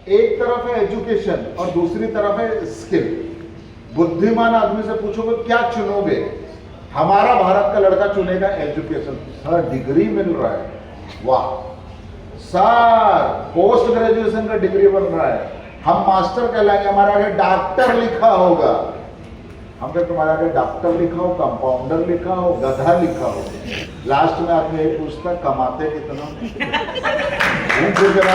एक तरफ है एजुकेशन और दूसरी तरफ है स्किल। बुद्धिमान आदमी से पूछोगे क्या चुनोगे, हमारा भारत का लड़का चुनेगा एजुकेशन। सर डिग्री मिल रहा है, वाह सर पोस्ट ग्रेजुएशन का डिग्री बन रहा है, हम मास्टर कहलाएंगे, हमारे आगे डॉक्टर लिखा होगा। हम कहे तुम्हारे आगे डॉक्टर लिखा हो, कंपाउंडर लिखा हो, गधा लिखा हो, लास्ट में आदमी यही पूछता कमाते कितना,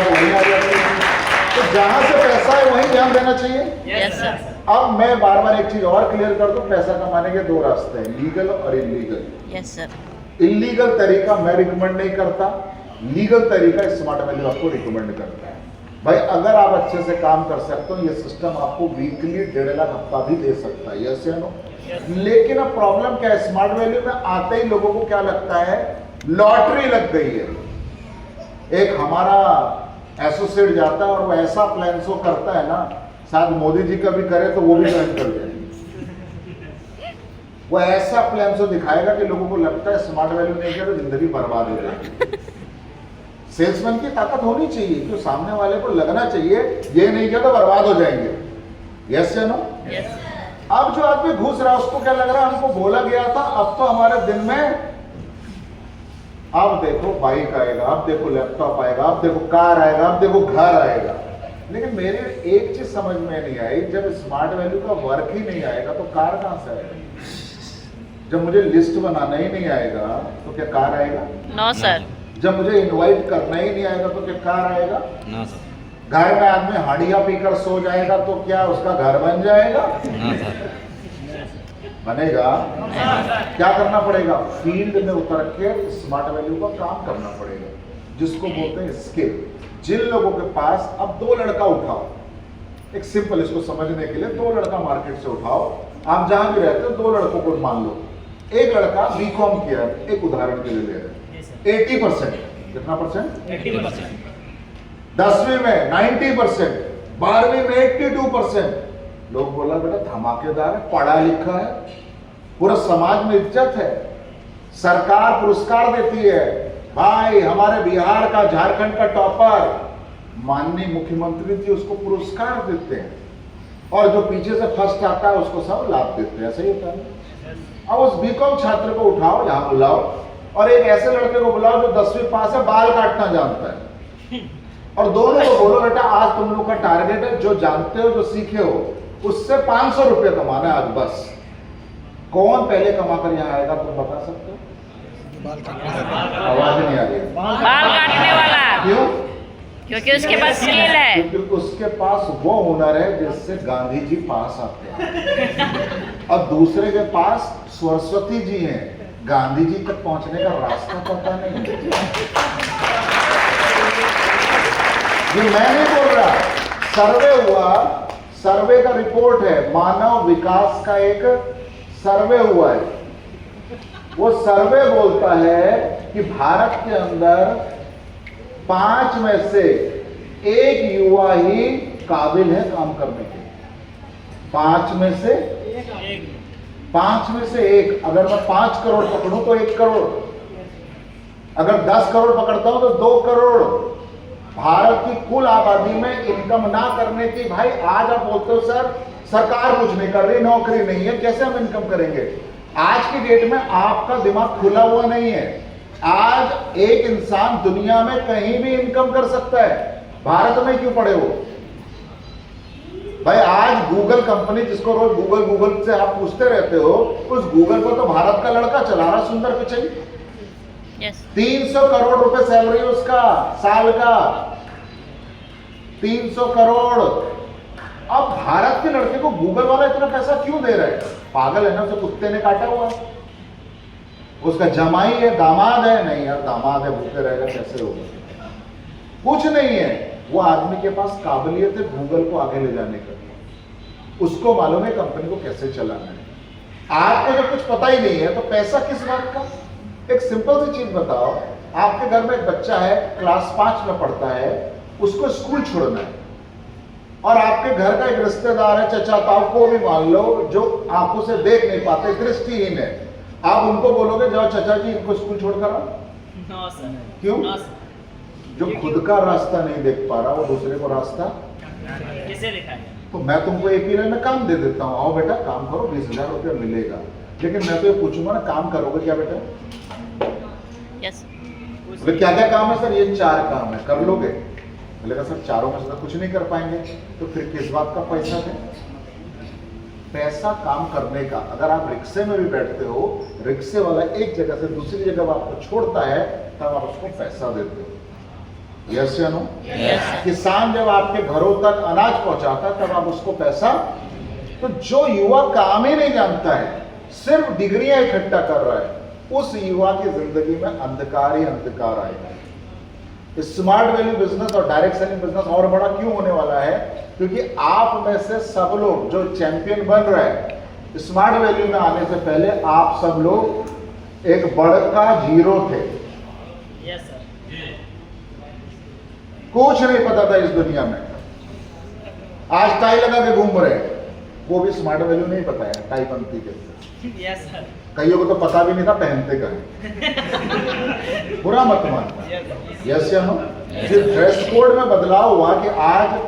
वहीं आ जाते हैं। तो जहां से पैसा है वहीं ध्यान देना चाहिए। Yes sir. अब मैं बार बार एक चीज और क्लियर कर दूं, पैसा कमाने के दो रास्ते हैं, लीगल और इलीगल। Yes sir. इलीगल तरीका मैं रिकमेंड नहीं करता, लीगल तरीका स्मार्ट वैल्यू आपको रिकमेंड करता है। भाई अगर आप अच्छे से काम कर सकते हो, ये सिस्टम आपको वीकली 1.5 लाख हफ्ता भी दे सकता है, यस या नो। लेकिन अब प्रॉब्लम क्या है, स्मार्ट वैल्यू में आते ही लोगों को क्या लगता है, लॉटरी लग गई है। एक हमारा एसोसिएट जाता है और वो ऐसा प्लान शो करता है ना, शायद मोदी जी का भी करे तो वो भी ज्वाइन कर जाए। वो ऐसा प्लान शो दिखाएगा कि लोगों को लगता है स्मार्ट वैल्यू नहीं किया तो जिंदगी बर्बाद हो जाएगी। सेल्समैन की ताकत होनी चाहिए कि सामने वाले को लगना चाहिए ये नहीं किया तो बर्बाद हो जाएंगे, यस या नो। अब जो आदमी घुस रहा है उसको क्या लग रहा है, हमको बोला गया था, अब तो हमारे दिन में अब देखो बाइक आएगा, अब देखो लैपटॉप आएगा, अब देखो कार आएगा, अब देखो घर आएगा। लेकिन मेरे एक चीज समझ में नहीं आई, जब स्मार्ट वैल्यू का वर्क ही नहीं आएगा तो कार कहां से आएगा। जब मुझे लिस्ट बनाना ही नहीं आएगा तो क्या कार आएगा? No sir. जब मुझे इनवाइट करना ही नहीं आएगा तो क्या कार आएगा? ना सर। घर में आदमी हांडिया पीकर सो जाएगा तो क्या उसका घर बन जाएगा? ना सर। बनेगा? क्या करना पड़ेगा? फील्ड में उतर के स्मार्ट वैल्यू का काम करना पड़ेगा, जिसको बोलते हैं स्किल। जिन लोगों के पास, अब 2 लड़का उठाओ, एक सिंपल इसको समझने के लिए 2 लड़का मार्केट से उठाओ, आप जहां भी रहते हो 2 लड़कों को मान लो। एक लड़का बीकॉम किया, एक उदाहरण के लिए ले रहे, 80%, कितना परसेंट? 80%। 10वीं में 90%, 12वीं में 82%। लोग बोला बेटा धमाकेदार है, पढ़ा लिखा है, पूरा समाज में इज्जत है, सरकार पुरस्कार देती है। भाई हमारे बिहार का, झारखंड का टॉपर माननीय मुख्यमंत्री जी उसको पुरस्कार देते हैं, और जो पीछे से फर्स्ट आता है उसको सब लाभ देते हैं, ऐसा ही होता है। अब उस बीकॉम छात्र को उठाओ, यहां बुलाओ, और एक ऐसे लड़के को बुलाओ जो 10वीं पास है, बाल काटना जानता है, और दोनों को बोलो बेटा आज तुम लोग का टारगेट है, जो जानते हो, जो सीखे हो, उससे 500 रुपये कमाना है आज बस। कौन पहले कमाकर यहाँ आएगा तुम बता सकते हो? आवाज नहीं आ रही। बाल काटने वाला। क्यों? क्योंकि उसके पास स्किल है। क्योंकि उसके पास वो हुनर है जिससे गांधी जी पास आते हैं, और दूसरे के पास सरस्वती जी हैं, गांधी जी तक पहुंचने का रास्ता पता नहीं। ये मैं नहीं बोल रहा, सर्वे हुआ, सर्वे का रिपोर्ट है, मानव विकास का एक सर्वे हुआ है। वो सर्वे बोलता है कि भारत के अंदर 5 में से 1 युवा ही काबिल है काम करने के। 5 में से 1। अगर मैं 5 करोड़ पकड़ूं तो 1 करोड़, अगर 10 करोड़ पकड़ता हूं तो 2 करोड़। भारत की कुल आबादी में इनकम ना करने की, भाई आज आप बोलते हो सर सरकार कुछ नहीं कर रही, नौकरी नहीं है, कैसे हम इनकम करेंगे? आज की डेट में आपका दिमाग खुला हुआ नहीं है। आज एक इंसान दुनिया में कहीं भी इनकम कर सकता है, भारत में क्यों पड़े हो? भाई आज गूगल कंपनी, जिसको रोज गूगल से आप पूछते रहते हो, उस गूगल को तो भारत का लड़का चला रहा, सुंदर पिचई। 300 करोड़ रुपए सैलरी उसका साल का, 300 करोड़। अब भारत के लड़के को गूगल वाला इतना पैसा क्यों दे रहा है? पागल है ना, उसे कुत्ते ने काटा हुआ है, उसका जमाई है, दामाद है? नहीं यार, दामाद है, भूखे रहेगा कैसे होगा? कुछ नहीं है। वो आदमी के पास काबिलियत है गूगल को आगे ले जाने का, उसको मालूम है कंपनी को कैसे चलाना है। आपको जब कुछ पता ही नहीं है तो पैसा किस बात का? एक सिंपल सी चीज बताओ, आपके घर में एक बच्चा है, क्लास 5 में पढ़ता है, उसको स्कूल छोड़ना है, और आपके घर का एक रिश्तेदार है, चचा ताऊ को भी मान लो, जो आंखों से देख नहीं पाते, दृष्टिहीन है, आप उनको बोलोगे जाओ चचा जी इनको स्कूल छोड़कर आओ? No sir. क्यों? No sir. जो खुद का रास्ता नहीं देख पा रहा वो दूसरे को रास्ता किसे लिखा है? तो मैं तुमको एक ही लाइन में काम दे देता हूँ, आओ बेटा काम करो, 20,000 रुपया मिलेगा। लेकिन मैं तो ये पूछूंगा ना, काम करोगे क्या बेटा? यस बोले क्या क्या काम है सर? ये 4 काम है, कर लोगे? बोलेगा सर चारों में से तो कुछ नहीं कर पाएंगे। तो फिर किस बात का पैसा दें? पैसा काम करने का। अगर आप रिक्शे में भी बैठते हो, रिक्शे वाला एक जगह से दूसरी जगह आपको छोड़ता है, तब आप उसको पैसा देते हो। यस या नो? किसान जब आपके घरों तक अनाज पहुंचाता है, तब आप उसको पैसा। तो जो युवा काम ही नहीं जानता है, सिर्फ डिग्रियां इकट्ठा कर रहा है, उस युवा की जिंदगी में अंधकार ही अंधकार आएगा। स्मार्ट वैल्यू बिजनेस और डायरेक्ट सेलिंग बिजनेस और बड़ा क्यों होने वाला है? क्योंकि आप में से सब लोग जो चैंपियन बन रहे हैं, स्मार्ट वैल्यू में आने से पहले आप सब लोग एक बड़का जीरो थे। Yes sir. कुछ नहीं पता था इस दुनिया में। आज टाई लगा के घूम रहे हैं, वो भी स्मार्ट वैल्यू नहीं पता है, टाई पंक्ति के। Yes sir. कईयों को तो पता भी नहीं था पहनते का है। बुरा मत मानना। यस या नो? ड्रेस कोड में बदलाव हुआ कि आज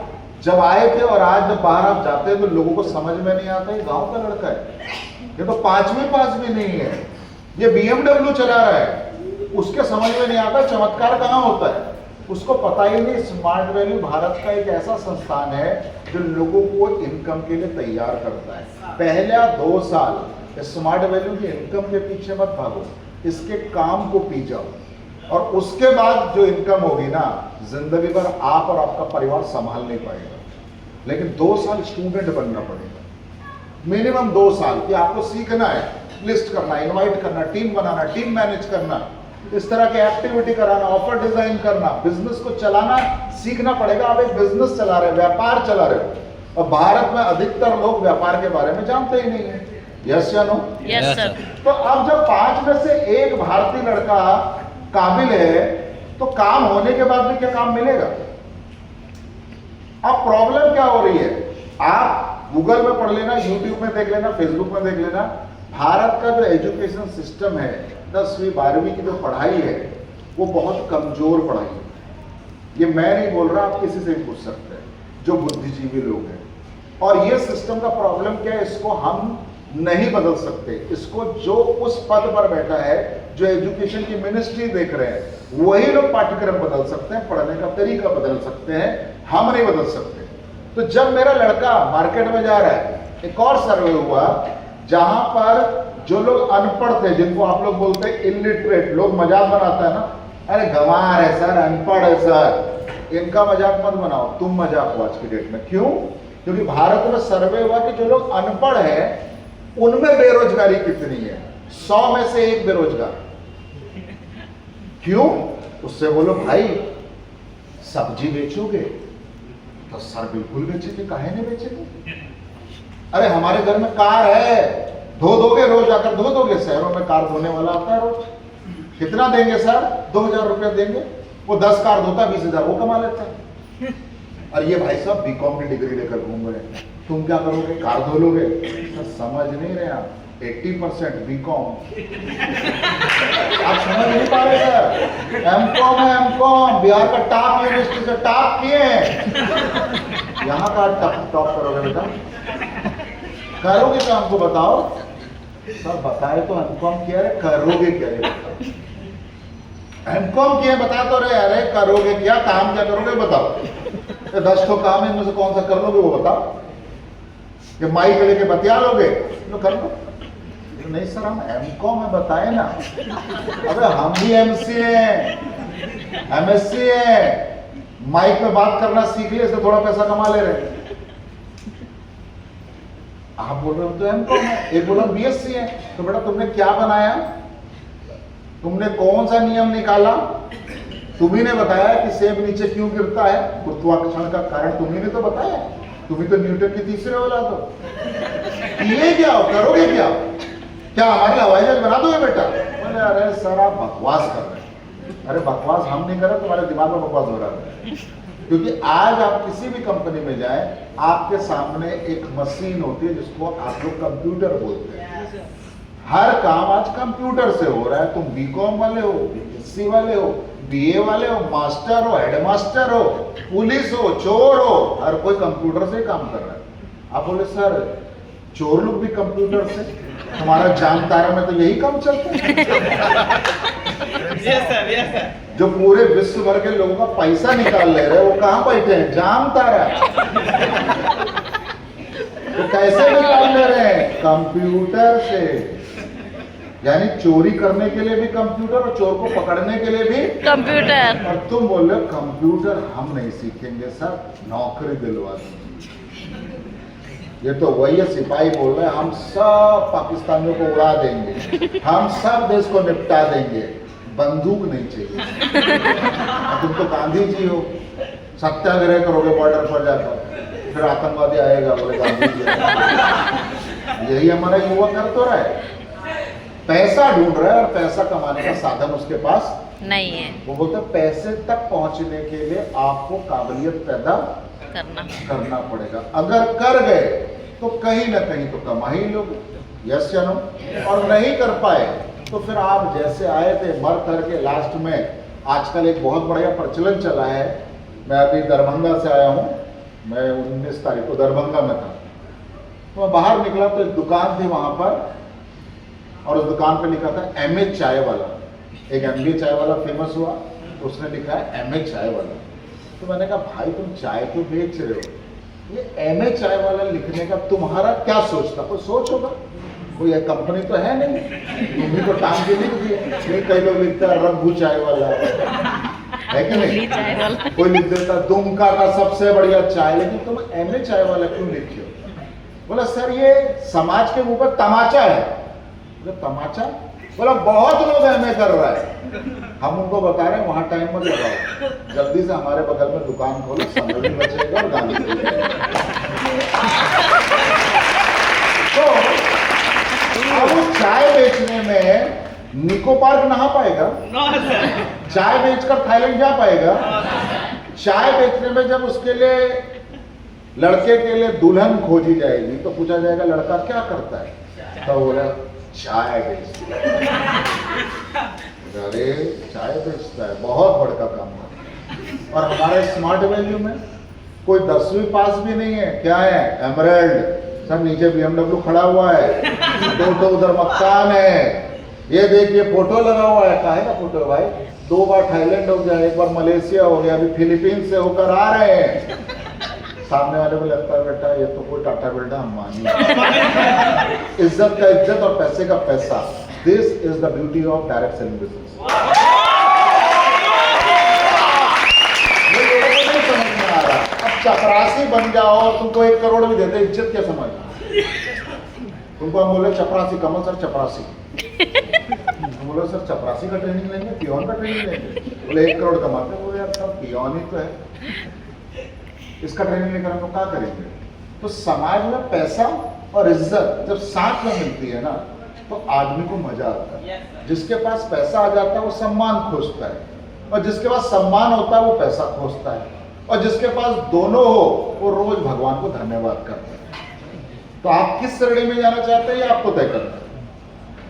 जब आए थे और आज जब बाहर आप जाते हैं तो लोगों को समझ में नहीं आता ये गांव का लड़का है, ये तो 5वीं पास भी नहीं है, ये BMW चला रहा है, उसके समझ में नहीं आता चमत्कार कहाँ होता है। उसको पता ही नहीं स्मार्ट वैल्यू भारत का एक ऐसा संस्थान है जो लोगों को इनकम के लिए तैयार करता है। पहला 2 साल स्मार्ट वैल्यू की इनकम के पीछे मत भागो, इसके काम को पी जाओ, और उसके बाद जो इनकम होगी ना, जिंदगी भर आप और आपका परिवार संभाल नहीं पाएगा। लेकिन 2 साल स्टूडेंट बनना पड़ेगा, मिनिमम 2 साल कि आपको सीखना है, लिस्ट करना, इनवाइट करना, टीम बनाना, टीम मैनेज करना, इस तरह के एक्टिविटी कराना, ऑफर डिजाइन करना, बिजनेस को चलाना सीखना पड़ेगा। आप एक बिजनेस चला रहे हो, व्यापार चला रहे हो, और भारत में अधिकतर लोग व्यापार के बारे में जानते ही नहीं है। यस या नो? Yes sir. तो अब जब 5 में से एक भारतीय लड़का काबिल है, तो काम होने के बाद भी क्या काम मिलेगा? अब प्रॉब्लम क्या हो रही है? आप गूगल में पढ़ लेना, यूट्यूब में देख लेना, फेसबुक में देख लेना, भारत का जो एजुकेशन सिस्टम है, 10वीं 12वीं की जो पढ़ाई है, वो बहुत कमजोर पढ़ाई है। ये मैं नहीं बोल रहा, आप किसी से भी पूछ सकते हैं जो बुद्धिजीवी लोग हैं। और ये सिस्टम का प्रॉब्लम क्या है? इसको हम नहीं बदल सकते। इसको जो उस पद पर बैठा है, जो एजुकेशन की मिनिस्ट्री देख रहे हैं, वही लोग पाठ्यक्रम बदल सकते हैं, पढ़ने का तरीका बदल सकते हैं, हम नहीं बदल सकते। तो जब मेरा लड़का मार्केट में जा रहा है, एक और सर्वे हुआ जहां पर जो लोग अनपढ़ थे, जिनको आप लोग बोलते हैं इलिटरेट, लोग मजाक बनाता है ना, अरे गंवार है सर, अनपढ़ है सर, इनका मजाक मत बनाओ, तुम मजाक हो आज की डेट में। क्यों? क्योंकि भारत में सर्वे हुआ कि जो लोग अनपढ़ है उनमें बेरोजगारी कितनी है? 100 में से 1 बेरोजगार। क्यों? उससे बोलो भाई सब्जी बेचोगे? तो सर बिल्कुल बेचेंगे, काहे नहीं बेचेंगे? अरे हमारे घर में कार है, धो दोगे? रोज आकर धो दोगे? शहरों में कार धोने वाला आता है रोज। कितना देंगे सर? 2000 रुपया देंगे। वो 10 कार धोता, 20,000 वो कमा लेता है। और ये भाई साहब बीकॉम की डिग्री लेकर घूम रहे हैं, तुम क्या करोगे? कार धो लोगे? सर समझ नहीं रहे आप, 80% बीकॉम। आप समझ नहीं पा रहे सर, एमकॉम है, एमकॉम बिहार का टॉप यूनिवर्सिटी से टॉप किए हैं। यहाँ का टॉप करोगे बेटा? करोगे तो हमको बताओ। सर बताए तो एमकॉम किया है, करोगे क्या? ये बताओ। एमकॉम किया बता तो रहे, अरे करोगे क्या? काम क्या करोगे बताओ? 10 तो काम है, इनमें से कौन सा कर लोगे वो बताओ? ये माइक लेके बतिया लोगे? तो कर लो। नहीं सर हम एमकॉम में बताए ना। अबे हम भी एमसी हैं, एमएससी हैं, माइक में बात करना सीख लिए, इससे थोड़ा पैसा कमा ले रहे हैं। आप बोल रहे हो तो एमकॉम है, एक बोला बीएससी है। तो बेटा तुमने क्या बनाया? तुमने कौन सा नियम निकाला? तुम्ही ने बताया कि सेब नीचे क्यों गिरता है, गुरुत्वाकर्षण का कारण तुम्ही ने तो बताया। तुम्ही तो न्यूटन की तीसरे औलाद हो। ये क्या हो, करोगे क्या? क्या हमारे हवाई जहाज बना दोगे बेटा? बोले अरे सर आप बकवास कर रहे हैं। अरे बकवास हम नहीं कर रहे, तुम्हारे दिमाग में बकवास हो रहा है। क्योंकि आज आप किसी भी कंपनी में जाएं, आपके सामने एक मशीन होती है जिसको आप लोग कंप्यूटर बोलते हैं। हर काम आज कंप्यूटर से हो रहा है। तुम बीकॉम वाले हो, बीएससी वाले हो, बीए वाले हो, मास्टर हो, हेडमास्टर हो, पुलिस हो, चोर हो, हर कोई कंप्यूटर से काम कर रहा है। आप बोले सर चोर लोग भी कंप्यूटर से, हमारा जाम तारा में तो यही काम चलता है। Yes sir. जो पूरे विश्व भर के लोगों का पैसा निकाल ले रहे हैं वो कहाँ बैठे हैं? जाम तारा। तो कैसे निकाल ले रहे हैं? कंप्यूटर से। यानी चोरी करने के लिए भी कंप्यूटर और चोर को पकड़ने के लिए भी कंप्यूटर। और तुम बोल रहे हो कंप्यूटर हम नहीं सीखेंगे सर, नौकरी दिलवा देंगे। ये तो वही है, सिपाही बोल रहे हैं हम सब पाकिस्तानियों को उड़ा देंगे, हम सब देश को निपटा देंगे, बंदूक नहीं चाहिए। तुम तो गांधी जी हो, सत्याग्रह करोगे बॉर्डर पर जाकर, फिर आतंकवादी आएगा बोले गांधी जी। यही हमारा युवा कर तो रहा है, पैसा ढूंढ रहा है और पैसा कमाने का साधन उसके पास नहीं है। वो बोलते हैं पैसे तक पहुंचने के लिए आपको काबिलियत पैदा करना पड़ेगा। अगर कर गए तो कहीं ना कहीं तो कमा ही लोगे, यस या नो? और नहीं कर पाए तो फिर आप जैसे आए थे मर करके लास्ट में। आजकल एक बहुत बढ़िया प्रचलन चला है, मैं अभी दरभंगा से आया हूँ, मैं 19 तारीख को दरभंगा में था, तो मैं बाहर निकला तो एक दुकान थी वहाँ पर, और उस दुकान पे लिखा था एमए चाय वाला। एक एमबीए चाय वाला फेमस हुआ तो उसने लिखा है एमए चाय वाला। तो मैंने कहा भाई तुम चाय तो बेच रहे हो, ये एमए चाय वाला लिखने का तुम्हारा क्या सोचता? कोई सोच होगा, कोई कंपनी तो है नहीं, तुम भी तो टांग के लिख दिए। कई लोग लिखता है रघु चाय वाला, है कि नहीं? कोई लिख देता दुमका का सबसे बढ़िया चाय, लेकिन तुम एमए चाय वाला क्यों लिखे हो? बोला सर ये समाज के ऊपर तमाचा है। बोला तमाचा? बोला बहुत लोग एमए कर रहा है, हम उनको बता रहे हैं वहां टाइम मत लगाओ, जल्दी से हमारे बगल में दुकान खोलो, समय भी बचेगा और गाली भी बचेगा। तो अब चाय बेचने में निको पार्क नहा पाएगा? चाय बेचकर थाईलैंड जा पाएगा? चाय बेचने में जब उसके लिए लड़के के लिए दुल्हन खोजी जाएगी तो पूछा जाएगा लड़का क्या करता है? तो बोला चाय बेचता है। अरे चाय बेचता है, बहुत बड़का काम है। और हमारे स्मार्ट वैल्यू में कोई 10वीं पास भी नहीं है, क्या है? एमराल्ड। सर नीचे BMW खड़ा हुआ है, दो उधर मकान है, ये देखिए फोटो लगा हुआ है। काहे का फोटो भाई? 2 बार थाईलैंड हो गया, 1 बार मलेशिया हो गया, अभी फिलीपींस से होकर आ रहे हैं। सामने वाले को लगता है बेटा ये तो कोई टाटा बिल्डर अंबानी है। इज्जत का इज्जत और पैसे का पैसा, this is the beauty of direct selling business. ये लोगों को नहीं समझ में आ रहा। अब चपरासी बन जाओ और तुमको 1 करोड़ भी देते, इज्जत क्या समझ? तुमको हम बोले चपरासी, कमल सर चपरासी, तुम बोलो सर चपरासी का ट्रेनिंग लेंगे, पियोन का ट्रेनिंग लेंगे? बोले 1 करोड़ कमाते। बोले यार सर पियोन ही तो है, इसका ट्रेनिंग लेकर हम लोग क्या करेंगे? तो समाज में पैसा और इज्जत जब साथ में मिलती है ना तो आदमी को मजा आता है। जिसके पास पैसा आ जाता है वो सम्मान खोजता है, और जिसके पास सम्मान होता है वो पैसा खोजता है, और जिसके पास दोनों हो वो रोज भगवान को धन्यवाद करता है। तो आप किस श्रेणी में जाना चाहते हैं ये आपको तय करना है।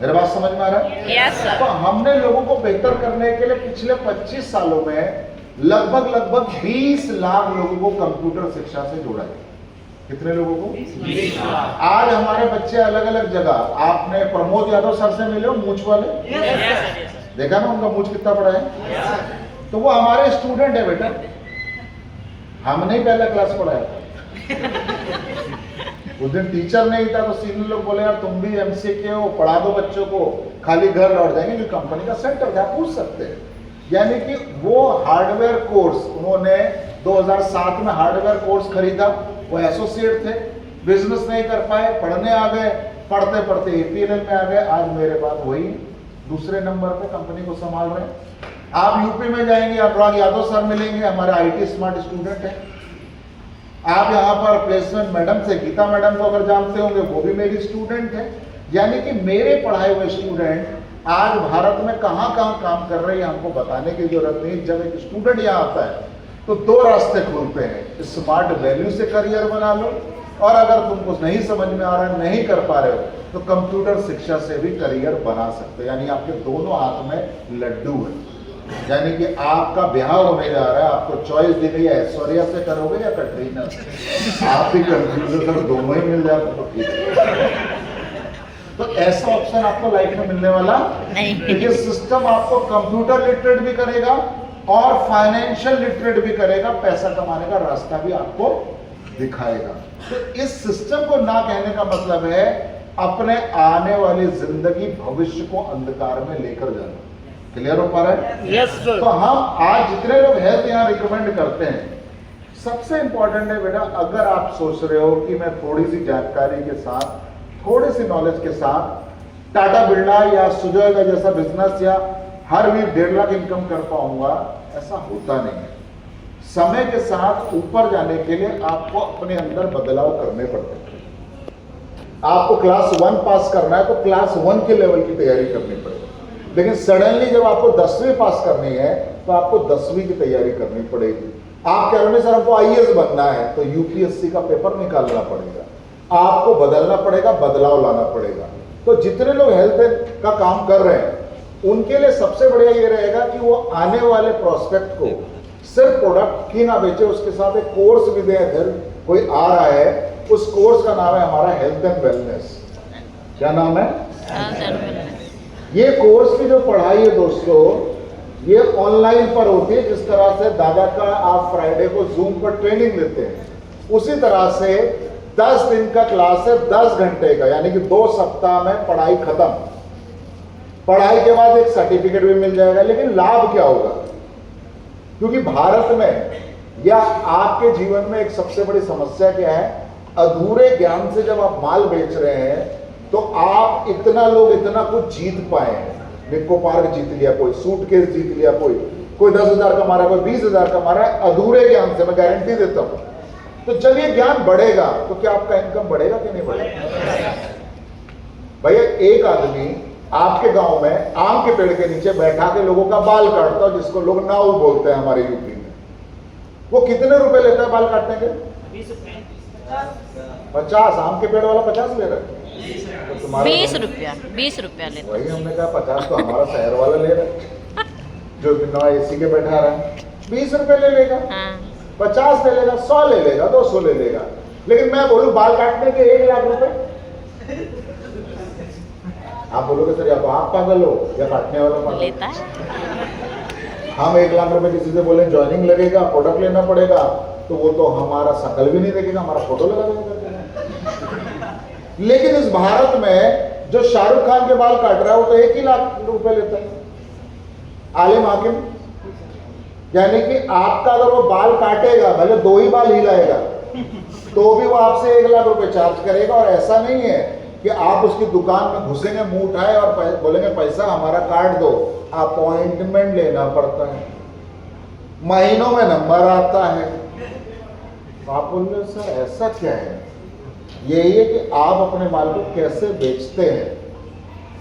मेरी बात समझ में आ रहा है? Yes sir. तो हमने लोगों को बेहतर करने के लिए पिछले 25 सालों में लगभग 20 लाख लोगों को कंप्यूटर शिक्षा से जोड़ा है। कितने लोगों को? 20 लाख। आज हमारे बच्चे अलग अलग जगह, आपने प्रमोद यादव सर से मिले हो, मूंछ वाले? देखा ना उनका मूंछ कितना बड़ा है? तो वो हमारे स्टूडेंट है बेटा, हमने ही पहला क्लास पढ़ाया था। उस दिन टीचर नहीं था तो सीनियर लोग बोले यार तुम भी एमसीए के हो, पढ़ा दो बच्चों को, खाली घर लौट जाएंगे, जो कंपनी का सेंटर था पूछ सकते हैं। यानी कि वो हार्डवेयर कोर्स उन्होंने 2007 में हार्डवेयर कोर्स खरीदा, वो एसोसिएट थे, बिजनेस नहीं कर पाए, पढ़ने आ गए, पढ़ते पढ़ते APLL में आ गए, आज मेरे बाद वही दूसरे नंबर पे कंपनी को संभाल रहे हैं। आप यूपी में जाएंगे, अनुराग यादव सर मिलेंगे, हमारे IT स्मार्ट स्टूडेंट हैं। आप यहाँ पर प्लेसमेंट मैडम से, गीता मैडम को अगर जानते होंगे, वो भी मेरी स्टूडेंट है। यानी कि मेरे पढ़ाए हुए स्टूडेंट आज भारत में कहाँ काम कर रहे हैं हमको बताने की जरूरत नहीं। जब एक स्टूडेंट यहाँ आता है तो 2 रास्ते खुलते हैं, स्मार्ट वैल्यू से करियर बना लो, और अगर तुमको नहीं समझ में आ रहा है, नहीं कर पा रहे हो, तो कंप्यूटर शिक्षा से भी करियर बना सकते हो। यानी आपके दोनों हाथ में लड्डू है, यानी कि आपका ब्याह होने जा रहा है, आपको चॉइस दी गई है ऐश्वर्या से करोगे या कटरीना से। आप भी कंफ्यूज हो, दोनों ही मिल जाते तो ठीक है। तो ऐसा ऑप्शन आपको लाइफ में मिलने वाला नहीं। ये सिस्टम आपको कंप्यूटर लिटरेट भी करेगा और फाइनेंशियल लिटरेट भी करेगा, पैसा कमाने का रास्ता भी आपको दिखाएगा। तो इस सिस्टम को ना कहने का मतलब है अपने आने वाली जिंदगी भविष्य को अंधकार में लेकर जाना। क्लियर हो पा रहा है? Yes sir. तो हम आज जितने लोग हेल्थ यहाँ रिकमेंड करते हैं, सबसे इंपॉर्टेंट है बेटा, अगर आप सोच रहे हो कि मैं थोड़ी सी जानकारी के साथ, थोड़ी सी नॉलेज के साथ टाटा बिरला या सुजय का जैसा बिजनेस या हर वीक 1.5 लाख इनकम कर पाऊंगा, ऐसा होता नहीं है। समय के साथ ऊपर जाने के लिए आपको अपने अंदर बदलाव करने पड़ते हैं। आपको क्लास 1 पास करना है तो क्लास 1 के लेवल की तैयारी करनी पड़ेगी, लेकिन सडनली जब आपको 10वीं पास करनी है तो आपको 10वीं की तैयारी करनी पड़ेगी। आप कह रहे हैं सर हमको आईएएस बनना है, तो यूपीएससी का पेपर निकालना पड़ेगा, आपको बदलना पड़ेगा, बदलाव लाना पड़ेगा। तो जितने लोग हेल्थ का काम कर रहे हैं उनके लिए सबसे बढ़िया ये रहेगा कि वो आने वाले प्रोस्पेक्ट को सिर्फ प्रोडक्ट ही ना बेचे, उसके साथ एक कोर्स भी दे। अगर कोई आ रहा है, उस कोर्स का नाम है हमारा हेल्थ एंड वेलनेस। क्या नाम है? ये कोर्स की जो पढ़ाई है दोस्तों, ये ऑनलाइन पर होती है। जिस तरह से दादा का आप फ्राइडे को जूम पर ट्रेनिंग लेते हैं, उसी तरह से 10 दिन का क्लास है, 10 घंटे का, यानी कि 2 सप्ताह में पढ़ाई खत्म। पढ़ाई के बाद एक सर्टिफिकेट भी मिल जाएगा। लेकिन लाभ क्या होगा? क्योंकि भारत में या आपके जीवन में एक सबसे बड़ी समस्या क्या है? अधूरे ज्ञान से जब आप माल बेच रहे हैं तो आप इतना लोग इतना कुछ जीत पाए हैं। निको पार्क जीत लिया, कोई सूटकेस जीत लिया, कोई 10,000 कमा रहा है, कोई 20,000 कमा रहा है, अधूरे ज्ञान से। मैं गारंटी देता हूं। तो जब ये ज्ञान बढ़ेगा तो क्या आपका इनकम बढ़ेगा कि नहीं बढ़ेगा? भैया एक आदमी आपके गांव में आम के पेड़ के नीचे बैठा के लोगों का बाल काटता है, जिसको लोग नाऊ बोलते हैं हमारे यूपी में, वो कितने रुपए लेता है बाल काटने के? 20 रुपए। 50। आम के पेड़ वाला 50 ले रहा है, तो तुम्हारा 20 रुपया लेते। वही हमने कहा 50 तो हमारा शहर वाला ले रहा है, जो बिना एसी के बैठा रहा है। 20 रुपए ले लेगा, हाँ। 50 ले लेगा, 100 ले लेगा, 200 ले लेगा। लेकिन मैं बोलूं बाल काटने के 1 लाख रुपए, आप बोलोगे सर या तो आप पागल हो या काटने वाला पागल लेता है। हम 1 लाख रुपए किसी से बोले ज्वाइनिंग लगेगा, प्रोडक्ट लेना पड़ेगा, तो वो तो हमारा शकल भी नहीं देखेगा, हमारा फोटो लगा देगा। लेकिन इस भारत में जो शाहरुख खान के बाल काट रहा है वो तो 1 ही लाख रुपए लेता है, आलिम हाकिम। यानी कि आपका अगर वो बाल काटेगा, भले 2 ही बाल हिलाएगा, तो भी वो आपसे 1 लाख रुपए चार्ज करेगा। और ऐसा नहीं है कि आप उसकी दुकान में घुसेंगे, मुंह उठाए और बोलेंगे पैसा हमारा काट दो। अपॉइंटमेंट लेना पड़ता है, महीनों में नंबर आता है। आप बोल रहे सर ऐसा क्या है? यही है कि आप अपने माल को कैसे बेचते हैं,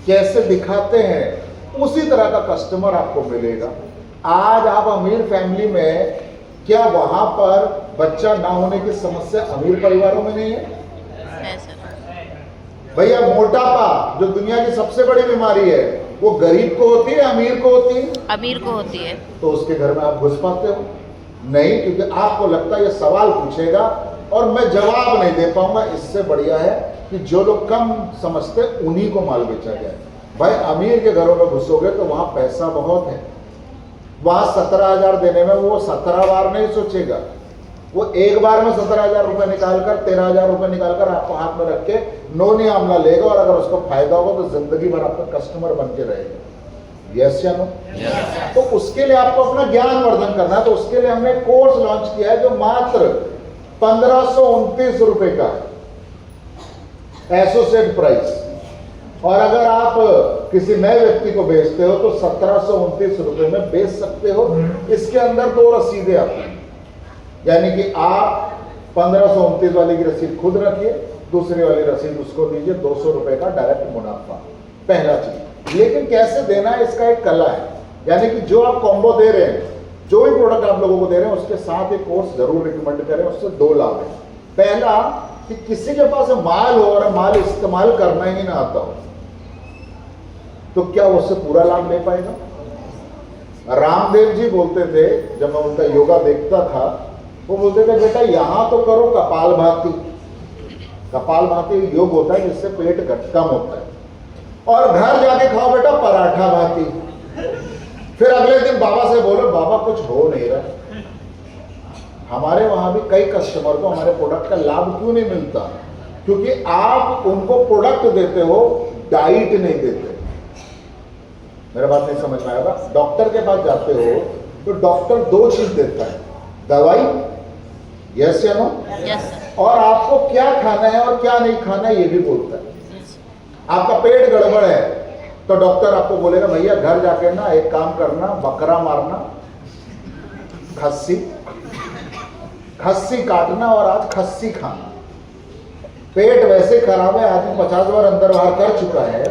कैसे दिखाते हैं, उसी तरह का कस्टमर आपको मिलेगा। आज आप अमीर फैमिली में, क्या वहां पर बच्चा ना होने की समस्या अमीर परिवारों में नहीं है? भैया मोटापा जो दुनिया की सबसे बड़ी बीमारी है, वो गरीब को होती है, अमीर को होती है? अमीर को होती है। तो उसके घर में आप घुस पाते हो? नहीं, क्योंकि आपको लगता है ये सवाल पूछेगा और मैं जवाब नहीं दे पाऊंगा। इससे बढ़िया है कि जो लोग कम समझते उन्हीं को माल बेचा जाए। भाई अमीर के घरों में घुसोगे तो वहां पैसा बहुत है, वहां 17,000 देने में वो 17 बार नहीं सोचेगा। वो एक बार में 17,000 रुपए निकालकर 13,000 रुपए निकालकर आपको हाथ में रख के नोनी आमला लेगा, और अगर उसको फायदा होगा तो जिंदगी भर आपका कस्टमर बन के रहेगा। यस या नो? तो उसके लिए आपको अपना ज्ञान वर्धन करना है। तो उसके लिए हमने कोर्स लॉन्च किया है जो मात्र 1529 रुपए का है, एसोसिएट प्राइस। और अगर आप किसी नए व्यक्ति को बेचते हो तो 1729 रुपए में बेच सकते हो। इसके अंदर 2 रसीदें आती हैं, यानी कि आप 1529 वाली की रसीद खुद रखिए, दूसरी वाली रसीद उसको दीजिए, 200 रुपए का डायरेक्ट मुनाफा। पहला चीज। लेकिन कैसे देना है इसका एक कला है, यानी कि जो आप कॉम्बो दे रहे हैं, जो भी प्रोडक्ट आप लोगों को दे रहे हैं, उसके साथ एक कोर्स जरूर रिकमेंड करें। उससे 2 लाभ है। पहला कि किसी के पास माल हो और माल इस्तेमाल करना ही ना आता हो, तो क्या वो उससे पूरा लाभ ले पाएगा? रामदेव जी बोलते थे, जब मैं उनका योगा देखता था, वो बोलते थे बेटा यहां तो करो कपालभाति। कपालभाति योग होता है जिससे पेट कम होता है, और घर जाके खाओ बेटा पराठा भाती। फिर अगले दिन बाबा से बोलो बाबा कुछ हो नहीं रहा। हमारे वहां भी कई कस्टमर को हमारे प्रोडक्ट का लाभ क्यों नहीं मिलता? क्योंकि आप उनको प्रोडक्ट देते हो, डाइट नहीं देते। मेरा बात नहीं समझ में आएगा? डॉक्टर के पास जाते हो तो डॉक्टर दो चीज देता है, दवाई, यस या नो, यस सर, और आपको क्या खाना है और क्या नहीं खाना है ये भी बोलता है। यस। आपका पेट गड़बड़ है तो डॉक्टर आपको बोलेगा भैया घर जाके ना एक काम करना, बकरा मारना, खस्सी काटना और आज खस्सी खाना। पेट वैसे खराब है, आदमी 50 बार अंदर बाहर कर चुका है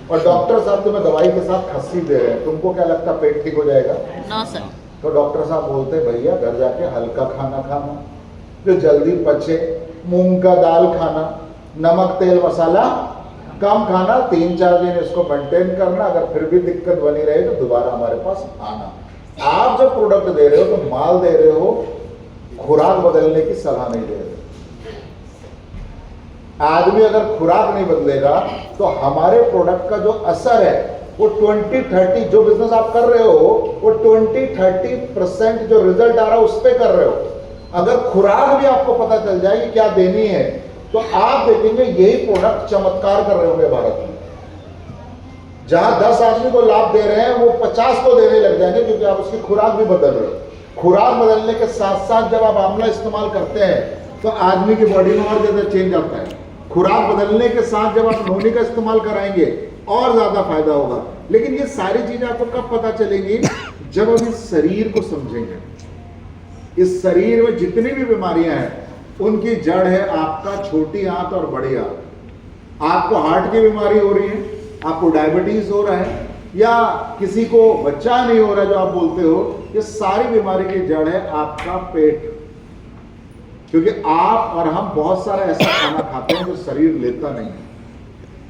और डॉक्टर साहब तुम्हें दवाई के साथ खस्सी दे रहे हैं, तुमको क्या लगता पेट ठीक हो जाएगा? No sir. तो डॉक्टर साहब बोलते भैया घर जाके हल्का खाना खाना, जो जल्दी पचे, मूंग का दाल खाना, नमक तेल मसाला कम खाना, 3-4 दिन इसको मेंटेन करना। अगर फिर भी दिक्कत बनी रहे तो दोबारा हमारे पास आना। आप जो प्रोडक्ट दे रहे हो तो माल दे रहे हो, खुराक बदलने की सलाह नहीं दे रहे। आदमी अगर खुराक नहीं बदलेगा तो हमारे प्रोडक्ट का जो असर है वो 20-30, जो बिजनेस आप कर रहे हो वो 20-30% जो रिजल्ट आ रहा है उस पे कर रहे हो। अगर खुराक भी आपको पता चल जाए कि क्या देनी है तो आप देखेंगे यही प्रोडक्ट चमत्कार कर रहे होंगे भारत में। जहां 10 आदमी को लाभ दे रहे हैं वो 50 को देने लग जाएंगे, क्योंकि आप उसकी खुराक भी बदल रहे हो। खुराक बदलने के साथ साथ जब आप आंवला इस्तेमाल करते हैं तो आदमी की बॉडी में और ज्यादा चेंज आता है। खुराक बदलने के साथ जब आप नोनी का इस्तेमाल कराएंगे और ज्यादा फायदा होगा। लेकिन ये सारी चीजें आपको कब पता चलेंगी? जब हम इस शरीर को समझेंगे। इस शरीर में जितनी भी बीमारियां हैं उनकी जड़ है आपका छोटी आंत और बड़ी आंत। आपको हार्ट की बीमारी हो रही है, आपको डायबिटीज हो रहा है, या किसी को बच्चा नहीं हो रहा जो आप बोलते हो, ये सारी बीमारी की जड़ है आपका पेट। क्योंकि आप और हम बहुत सारा ऐसा खाना खाते हैं जो शरीर लेता नहीं है,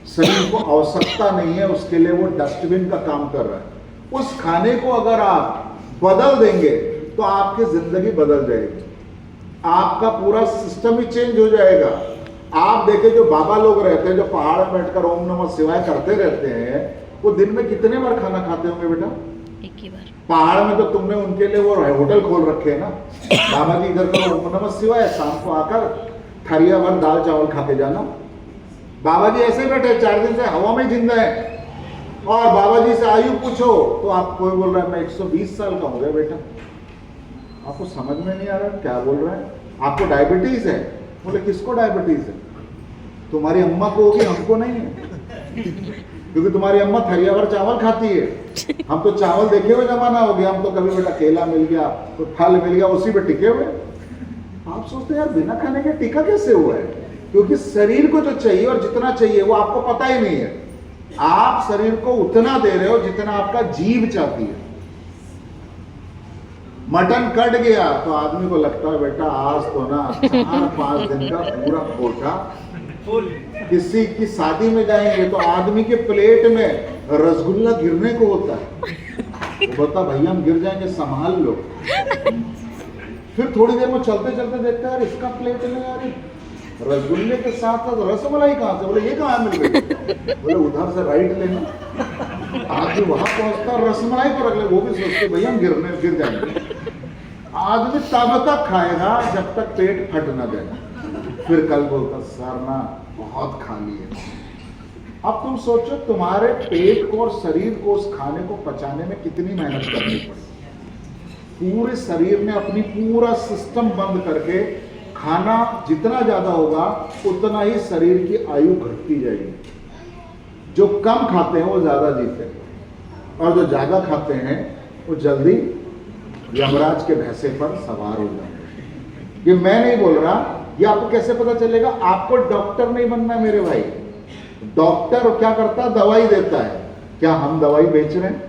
शरीर को आवश्यकता नहीं है, उसके लिए वो डस्टबिन का काम कर रहा है। उस खाने को अगर आप बदल देंगे तो आपकी जिंदगी बदल जाएगी, आपका पूरा सिस्टम ही चेंज हो जाएगा। आप देखें जो बाबा लोग रहते हैं, जो पहाड़ में बैठकर ओम नमः शिवाय करते रहते हैं, वो दिन में कितने बार खाना खाते होंगे बेटा? एक ही बार। पहाड़ में तो तुमने उनके लिए वो होटल खोल रखे हैं ना, बाबा जी इधर करो ओम नमः शिवाय, शाम को आकर थरिया भर दाल चावल खा के जाना। बाबा जी ऐसे बैठे 4 दिन से हवा में जिंदा है, और बाबा जी से आयु पूछो तो आप कोई बोल रहा है मैं 120 साल का हो गया बेटा। आपको समझ में नहीं आ रहा क्या बोल रहा है? आपको डायबिटीज है? बोले किसको डायबिटीज है? तुम्हारी अम्मा को होगी, हमको नहीं है, क्योंकि तुम्हारी अम्मा थरिया भर चावल खाती है। हम तो चावल देखे हुए जमाना हो गया, हम तो कभी बेटा केला मिल गया तो फल मिल गया उसी पे टिके हुए। आप सोचते हैं यार बिना खाने के टिका कैसे हुआ है? क्योंकि शरीर को जो चाहिए और जितना चाहिए वो आपको पता ही नहीं है। आप शरीर को उतना दे रहे हो जितना आपका जीभ चाहती है। मटन कट गया तो आदमी को लगता है बेटा आज तो ना 4-5 दिन का पूरा कोटा। किसी की शादी में जाएंगे तो आदमी के प्लेट में रसगुल्ला गिरने को होता है, तो बता भैया हम गिर जाएंगे संभाल लो। फिर थोड़ी देर में चलते चलते देखते हैं यार इसका प्लेट में यार रसगुल्ले के साथ साथ रसमलाई कहाँ से? बोले ये कहाँ मिल गई? बोले उधर से राइट लेना। आदमी वहां पहुंचता रसमलाई को रख ले, वो भी सोचते भैया हम गिर जाएंगे। आदमी तब तक खाएगा जब तक पेट फट ना जाए, फिर कल बोलता सर ना बहुत खा लिए। अब तुम सोचो तुम्हारे पेट को और शरीर को उस खाने को पचाने में कितनी मेहनत करनी पड़ी। पूरे शरीर ने अपनी पूरा सिस्टम बंद करके खाना जितना ज्यादा होगा उतना ही शरीर की आयु घटती जाएगी। जो कम खाते हैं वो ज्यादा जीते हैं, और जो ज्यादा खाते हैं वो जल्दी यमराज के भैंसे पर सवार हो जाते हैं। ये मैं नहीं बोल रहा, ये आपको कैसे पता चलेगा? आपको डॉक्टर नहीं बनना मेरे भाई। डॉक्टर क्या करता है? दवाई देता है। क्या हम दवाई बेच रहे हैं?